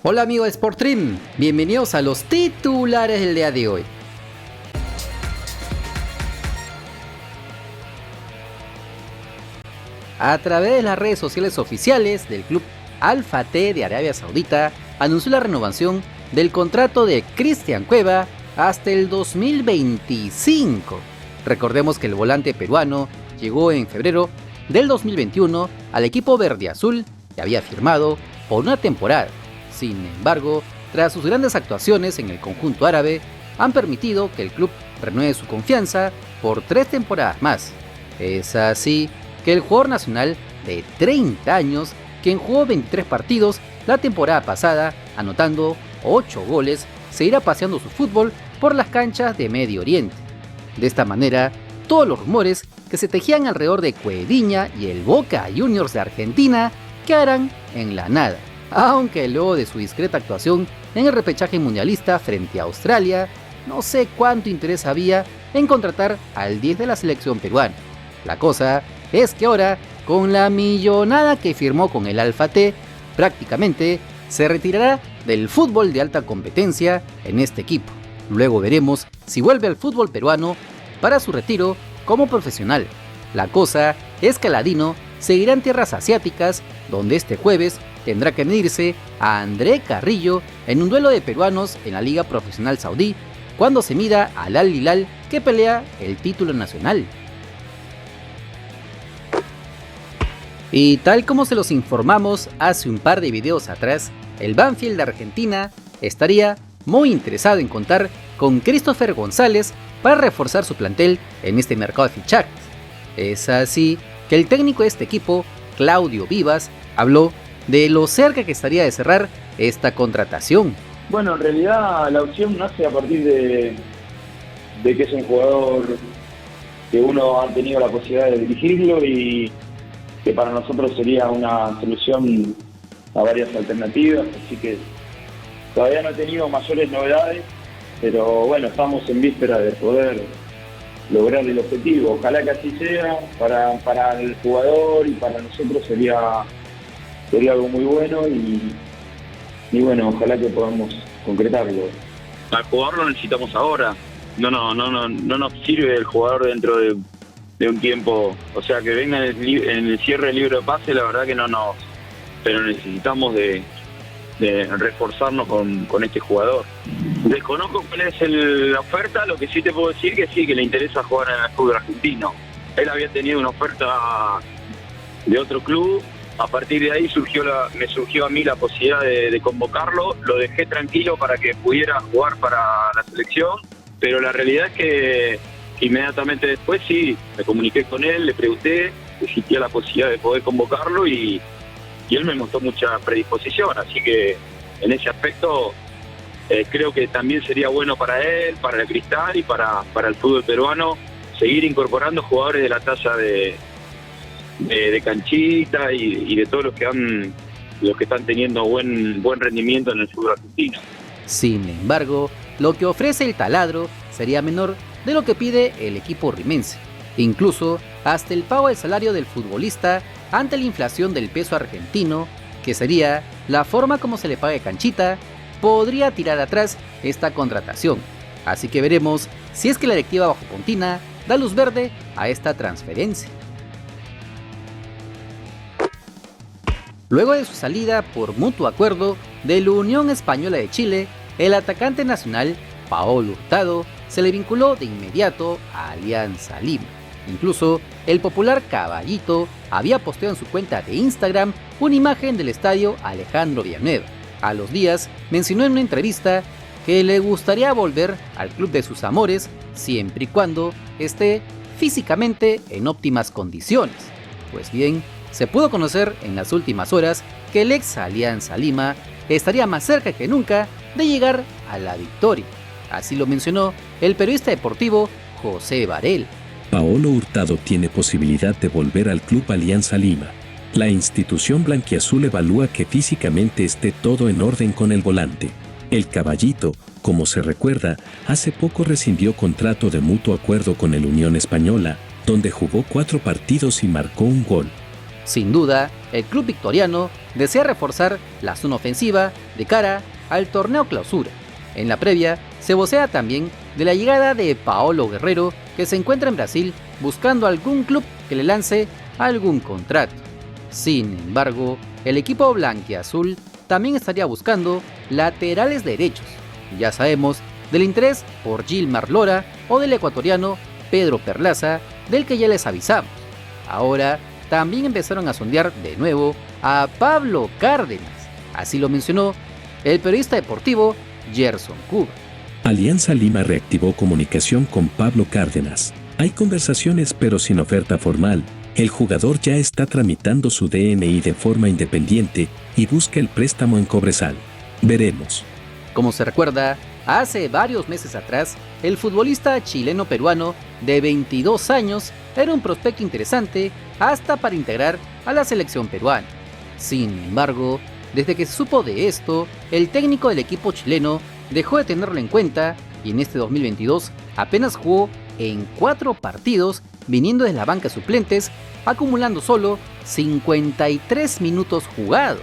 Hola amigos de Sportstream, bienvenidos a los titulares del día de hoy. A través de las redes sociales oficiales del club Al-Fateh de Arabia Saudita, anunció la renovación del contrato de Cristian Cueva hasta el 2025. Recordemos que el volante peruano llegó en febrero del 2021 al equipo verdeazul y había firmado por una temporada. Sin embargo, tras sus grandes actuaciones en el conjunto árabe, han permitido que el club renueve su confianza por 3 temporadas más. Es así que el jugador nacional de 30 años, quien jugó 23 partidos la temporada pasada, anotando 8 goles, seguirá paseando su fútbol por las canchas de Medio Oriente. De esta manera, todos los rumores que se tejían alrededor de Cueviña y el Boca Juniors de Argentina quedarán en la nada. Aunque luego de su discreta actuación en el repechaje mundialista frente a Australia, no sé cuánto interés había en contratar al 10 de la selección peruana. La cosa es que ahora, con la millonada que firmó con el Al-Fateh, prácticamente se retirará del fútbol de alta competencia en este equipo. Luego veremos si vuelve al fútbol peruano para su retiro como profesional. La cosa es que Aladino seguirá en tierras asiáticas, donde este jueves tendrá que medirse a André Carrillo en un duelo de peruanos en la Liga Profesional Saudí, cuando se mida al Al Hilal, que pelea el título nacional. Y tal como se los informamos hace un par de videos atrás, el Banfield de Argentina estaría muy interesado en contar con Christopher González para reforzar su plantel en este mercado de fichajes. Es así que el técnico de este equipo, Claudio Vivas, habló de lo cerca que estaría de cerrar esta contratación. Bueno, en realidad la opción nace a partir de que es un jugador que uno ha tenido la posibilidad de dirigirlo y que para nosotros sería una solución a varias alternativas, así que todavía no he tenido mayores novedades, pero bueno, estamos en víspera de poder lograr el objetivo. Ojalá que así sea, para el jugador y para nosotros sería algo muy bueno y bueno, ojalá que podamos concretarlo. Al jugador lo necesitamos ahora, no nos sirve el jugador dentro de un tiempo, o sea que venga en el cierre del libro de pase, la verdad que pero necesitamos de reforzarnos con este jugador. Desconozco cuál es la oferta, lo que sí te puedo decir que sí, que le interesa jugar en el fútbol argentino. Él había tenido una oferta de otro club, a partir de ahí me surgió a mí la posibilidad de convocarlo, lo dejé tranquilo para que pudiera jugar para la selección, pero la realidad es que inmediatamente después sí, me comuniqué con él, le pregunté si existía la posibilidad de poder convocarlo y él me mostró mucha predisposición, así que en ese aspecto creo que también sería bueno para él, para el Cristal y para el fútbol peruano seguir incorporando jugadores de la talla de Canchita y de todos los que están teniendo buen rendimiento en el fútbol argentino. Sin embargo, lo que ofrece el taladro sería menor de lo que pide el equipo rimense, incluso hasta el pago del salario del futbolista ante la inflación del peso argentino, que sería la forma como se le pague Canchita, podría tirar atrás esta contratación. Así que veremos si es que la directiva bajo Pontina da luz verde a esta transferencia. Luego de su salida por mutuo acuerdo de la Unión Española de Chile, el atacante nacional Paolo Hurtado se le vinculó de inmediato a Alianza Lima. Incluso el popular Caballito había posteado en su cuenta de Instagram una imagen del estadio Alejandro Villanueva. A los días mencionó en una entrevista que le gustaría volver al club de sus amores siempre y cuando esté físicamente en óptimas condiciones. Pues bien, se pudo conocer en las últimas horas que el ex Alianza Lima estaría más cerca que nunca de llegar a la victoria. Así lo mencionó el periodista deportivo José Varela. Paolo Hurtado tiene posibilidad de volver al club Alianza Lima. La institución blanquiazul evalúa que físicamente esté todo en orden con el volante. El Caballito, como se recuerda, hace poco rescindió contrato de mutuo acuerdo con el Unión Española, donde jugó 4 partidos y marcó un gol. Sin duda, el club victoriano desea reforzar la zona ofensiva de cara al torneo clausura. En la previa, se vocea también de la llegada de Paolo Guerrero, que se encuentra en Brasil buscando algún club que le lance algún contrato. Sin embargo, el equipo blanquiazul también estaría buscando laterales derechos. Ya sabemos del interés por Gilmar Lora o del ecuatoriano Pedro Perlaza, del que ya les avisamos. Ahora también empezaron a sondear de nuevo a Pablo Cárdenas. Así lo mencionó el periodista deportivo Gerson Cuba. Alianza Lima reactivó comunicación con Pablo Cárdenas. Hay conversaciones pero sin oferta formal. El jugador ya está tramitando su DNI de forma independiente y busca el préstamo en Cobresal. Veremos. Como se recuerda, hace varios meses atrás, el futbolista chileno-peruano de 22 años era un prospecto interesante hasta para integrar a la selección peruana. Sin embargo, desde que se supo de esto, el técnico del equipo chileno dejó de tenerlo en cuenta y en este 2022 apenas jugó en 4 partidos viniendo de la banca de suplentes, acumulando solo 53 minutos jugados,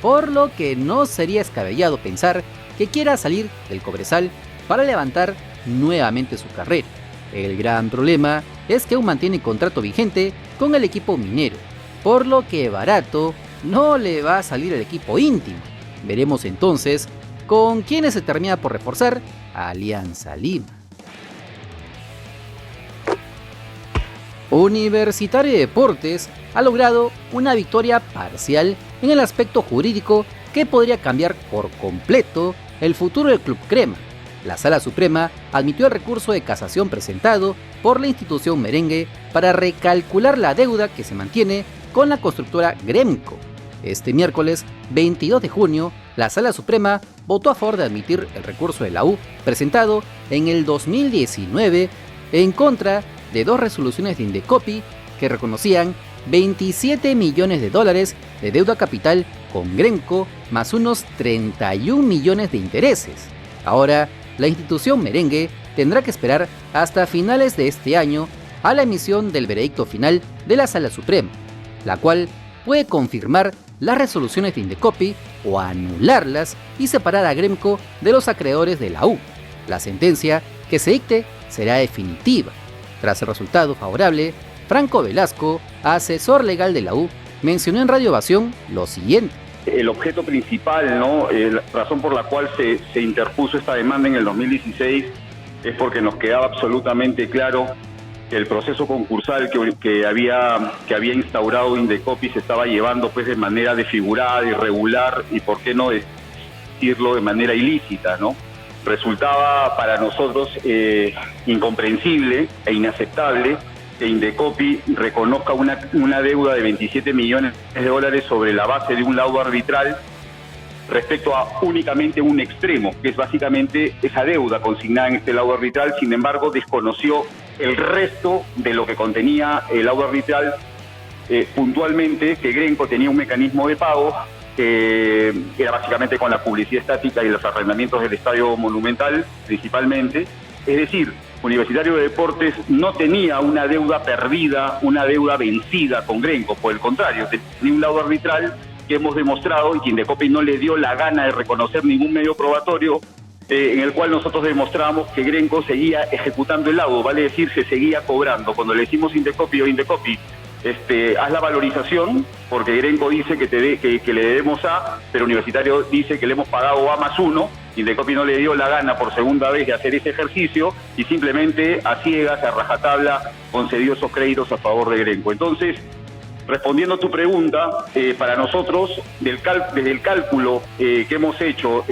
por lo que no sería descabellado pensar que quiera salir del Cobresal para levantar nuevamente su carrera. El gran problema es que aún mantiene contrato vigente con el equipo minero, por lo que barato no le va a salir el equipo íntimo. Veremos entonces con quiénes se termina por reforzar a Alianza Lima. Universitario de Deportes ha logrado una victoria parcial en el aspecto jurídico que podría cambiar por completo el futuro del Club Crema. La Sala Suprema admitió el recurso de casación presentado por la institución merengue para recalcular la deuda que se mantiene con la constructora Gremco. Este miércoles 22 de junio, la Sala Suprema votó a favor de admitir el recurso de la U presentado en el 2019 en contra de 2 resoluciones de Indecopi que reconocían $27 millones de deuda capital con Gremco más unos 31 millones de intereses. Ahora, la institución merengue tendrá que esperar hasta finales de este año a la emisión del veredicto final de la Sala Suprema, la cual puede confirmar las resoluciones de Indecopi o anularlas y separar a Gremco de los acreedores de la U. La sentencia que se dicte será definitiva. Tras el resultado favorable, Franco Velasco, asesor legal de la U, mencionó en Radio Ovación lo siguiente. El objeto principal, la razón por la cual se interpuso esta demanda en el 2016 es porque nos quedaba absolutamente claro que el proceso concursal que había instaurado Indecopi se estaba llevando pues de manera desfigurada, irregular y por qué no decirlo de manera ilícita, ¿no? Resultaba para nosotros incomprensible e inaceptable que Indecopi reconozca una deuda de $27 millones sobre la base de un laudo arbitral respecto a únicamente un extremo, que es básicamente esa deuda consignada en este laudo arbitral. Sin embargo, desconoció el resto de lo que contenía el laudo arbitral, puntualmente que Gremco tenía un mecanismo de pago que era básicamente con la publicidad estática y los arrendamientos del Estadio Monumental principalmente. Es decir, Universitario de Deportes no tenía una deuda perdida, una deuda vencida con Gremco, por el contrario, tenía un laudo arbitral que hemos demostrado y que Indecopi no le dio la gana de reconocer ningún medio probatorio, en el cual nosotros demostramos que Gremco seguía ejecutando el laudo, vale decir, se seguía cobrando. Cuando le decimos Indecopi, haz la valorización, porque Gremco dice que le debemos A, pero Universitario dice que le hemos pagado A más 1, Indecopi no le dio la gana por segunda vez de hacer ese ejercicio y simplemente a ciegas, a rajatabla, concedió esos créditos a favor de Gremco. Entonces, respondiendo a tu pregunta, para nosotros, desde el cálculo que hemos hecho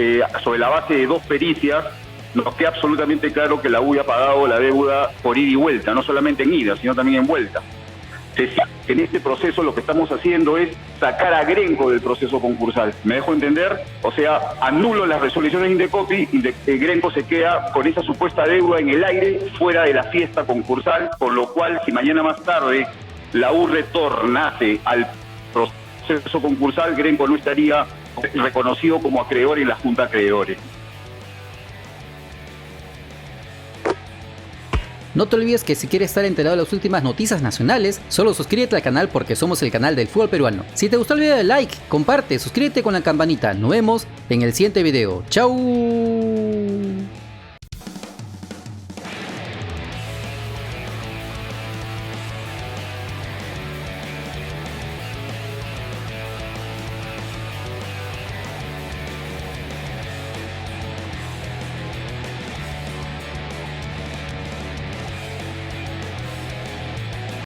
sobre la base de 2 pericias, nos queda absolutamente claro que la U ha pagado la deuda por ida y vuelta, no solamente en ida, sino también en vuelta. En este proceso lo que estamos haciendo es sacar a Gremco del proceso concursal. ¿Me dejo entender? O sea, anulo las resoluciones de Indecopi y Gremco se queda con esa supuesta deuda en el aire, fuera de la fiesta concursal, por lo cual, si mañana más tarde la U retornase al proceso concursal, Gremco no estaría reconocido como acreedor en la Junta de Acreedores. No te olvides que si quieres estar enterado de las últimas noticias nacionales, solo suscríbete al canal porque somos el canal del fútbol peruano. Si te gustó el video, dale like, comparte, suscríbete con la campanita. Nos vemos en el siguiente video. ¡Chau!